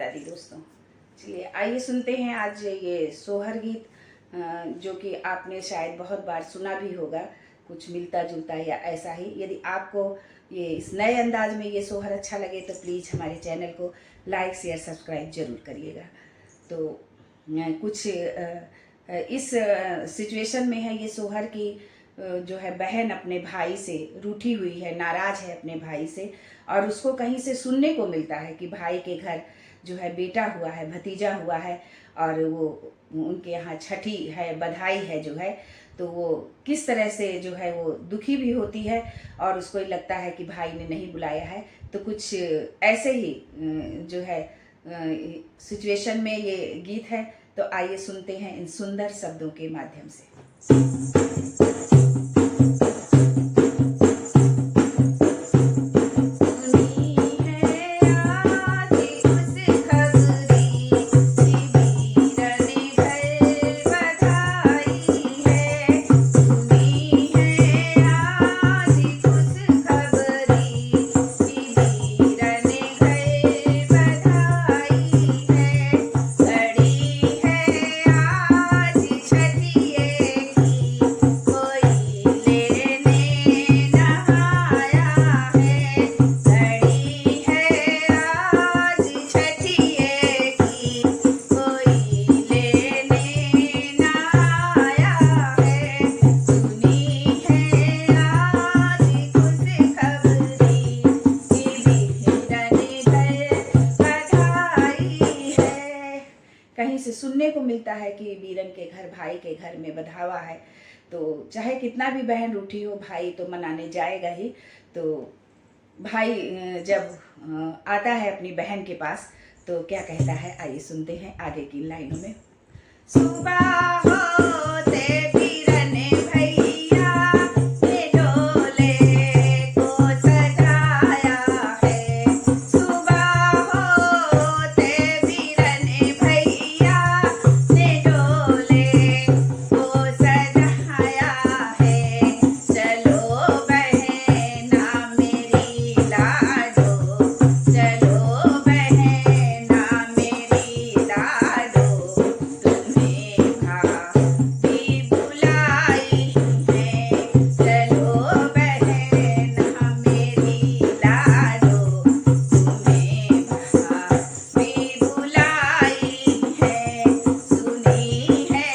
राधे दोस्तों। चलिए आइए सुनते हैं आज ये सोहर गीत, जो कि आपने शायद बहुत बार सुना भी होगा, कुछ मिलता जुलता या ऐसा ही। यदि आपको ये इस नए अंदाज में ये सोहर अच्छा लगे तो प्लीज़ हमारे चैनल को लाइक शेयर सब्सक्राइब जरूर करिएगा। तो कुछ इस सिचुएशन में है ये सोहर की, जो है बहन अपने भाई से रूठी हुई है, नाराज़ है अपने भाई से, और उसको कहीं से सुनने को मिलता है कि भाई के घर जो है बेटा हुआ है, भतीजा हुआ है, और वो उनके यहाँ छठी है, बधाई है जो है। तो वो किस तरह से जो है वो दुखी भी होती है, और उसको लगता है कि भाई ने नहीं बुलाया है। तो कुछ ऐसे ही जो है सिचुएशन में ये गीत है। तो आइए सुनते हैं इन सुंदर शब्दों के माध्यम से। कहीं से सुनने को मिलता है कि वीरन के घर, भाई के घर में बधावा है। तो चाहे कितना भी बहन रूठी हो, भाई तो मनाने जाएगा ही। तो भाई जब आता है अपनी बहन के पास तो क्या कहता है, आइए सुनते हैं आगे की लाइनों में। सुबह होते वीरन भैया ने डोले को सजाया है। सुबह होते वीरन भैया ने डोले को सजाया है। चलो बहना मेरी लाडो, चलो बहना मेरी लाडो, तुम्हें भाभी बुलाई है। चलो बहना मेरी लाडो, तुम्हें भाभी बुलाई है। सुनी है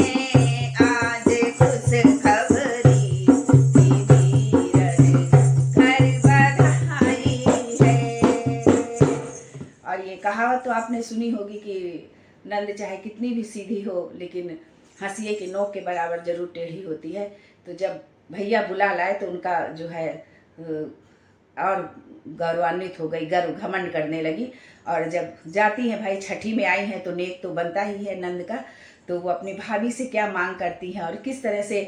आज खुशखबरी, वीरन घर बधाई है। और ये कहावत तो आपने सुनी होगी कि नंद चाहे कितनी भी सीधी हो, लेकिन हंसिए के नोक के बराबर जरूर टेढ़ी होती है। तो जब भैया बुला लाए तो उनका जो है और गौरवान्वित हो गई, गर्व घमंड करने लगी। और जब जाती हैं, भाई छठी में आई हैं तो नेक तो बनता ही है नंद का। तो वो अपनी भाभी से क्या मांग करती हैं और किस तरह से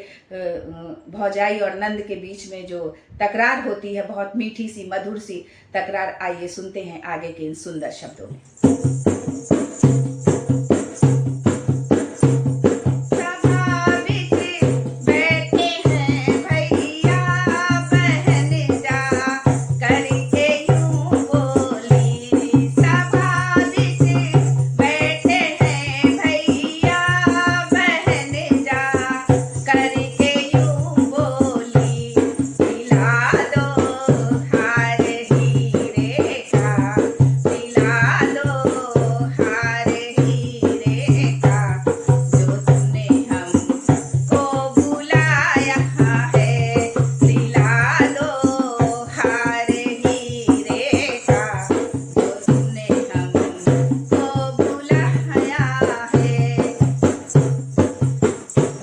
भौजाई और नंद के बीच में जो तकरार होती है, बहुत मीठी सी मधुर सी तकरार, आइए सुनते हैं आगे के इन सुंदर शब्दों में।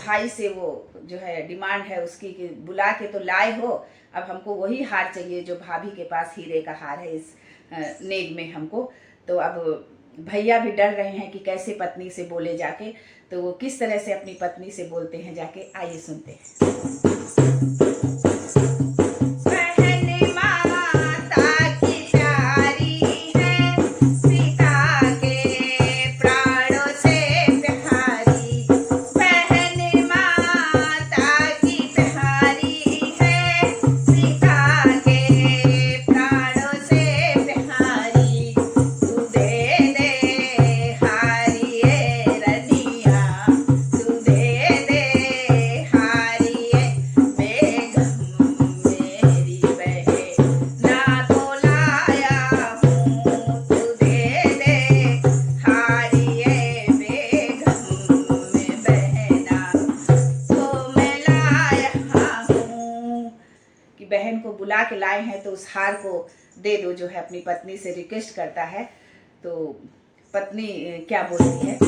भाई से वो जो है डिमांड है उसकी कि बुला के तो लाए हो, अब हमको वही हार चाहिए जो भाभी के पास हीरे का हार है इस नेग में हमको। तो अब भैया भी डर रहे हैं कि कैसे पत्नी से बोले जाके। तो वो किस तरह से अपनी पत्नी से बोलते हैं जाके, आइए सुनते हैं। बुला के लाए हैं तो उस हार को दे दो, जो है अपनी पत्नी से रिक्वेस्ट करता है। तो पत्नी क्या बोलती है,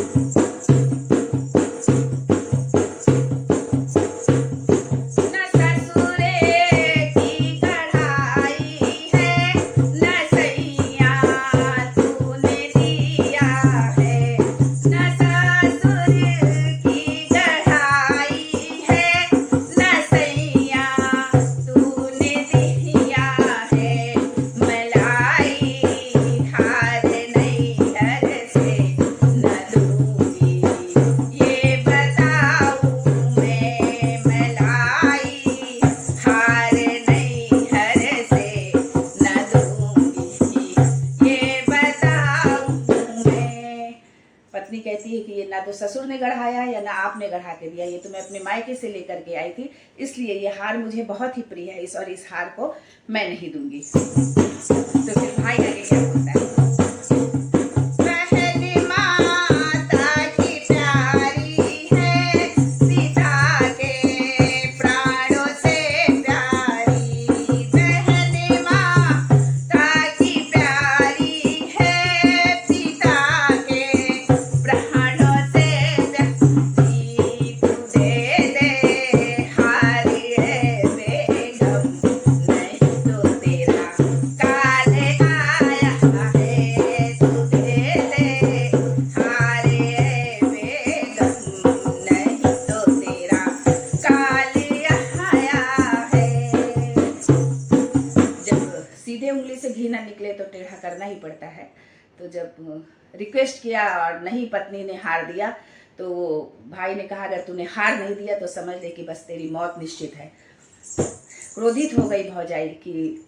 पत्नी कहती है कि ये ना तो ससुर ने गढ़ाया है या ना आपने गढ़ा के दिया, ये तो मैं अपने मायके से लेकर के आई थी, इसलिए ये हार मुझे बहुत ही प्रिय है, और इस हार को मैं नहीं दूंगी। तो फिर भाई आगे क्या बोलता है, उंगली से घी ना निकले तो टेढ़ा करना ही पड़ता है। तो जब रिक्वेस्ट किया और नहीं पत्नी ने हार दिया, तो वो भाई ने कहा अगर तूने हार नहीं दिया तो समझ ले कि बस तेरी मौत निश्चित है। क्रोधित हो गई भौजाई कि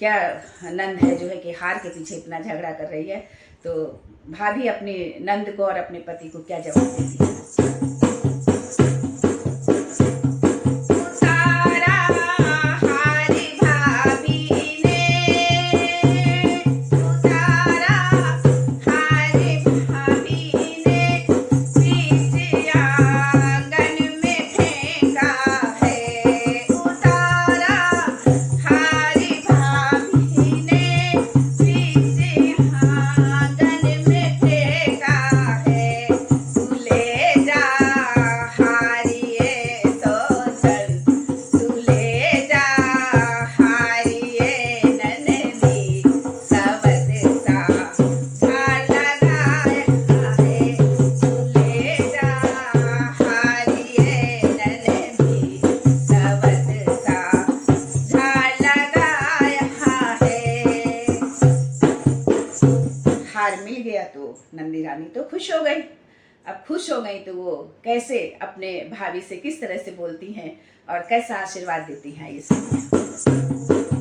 क्या नंद है जो है कि हार के पीछे इतना झगड़ा कर रही है। तो भाभी अपनी नंद को और अपने पति को क्या जवाब देती है, हार मिल गया। तो नंदी रानी तो खुश हो गई। अब खुश हो गई तो वो कैसे अपने भाभी से किस तरह से बोलती हैं और कैसा आशीर्वाद देती हैं, ये सुनिए।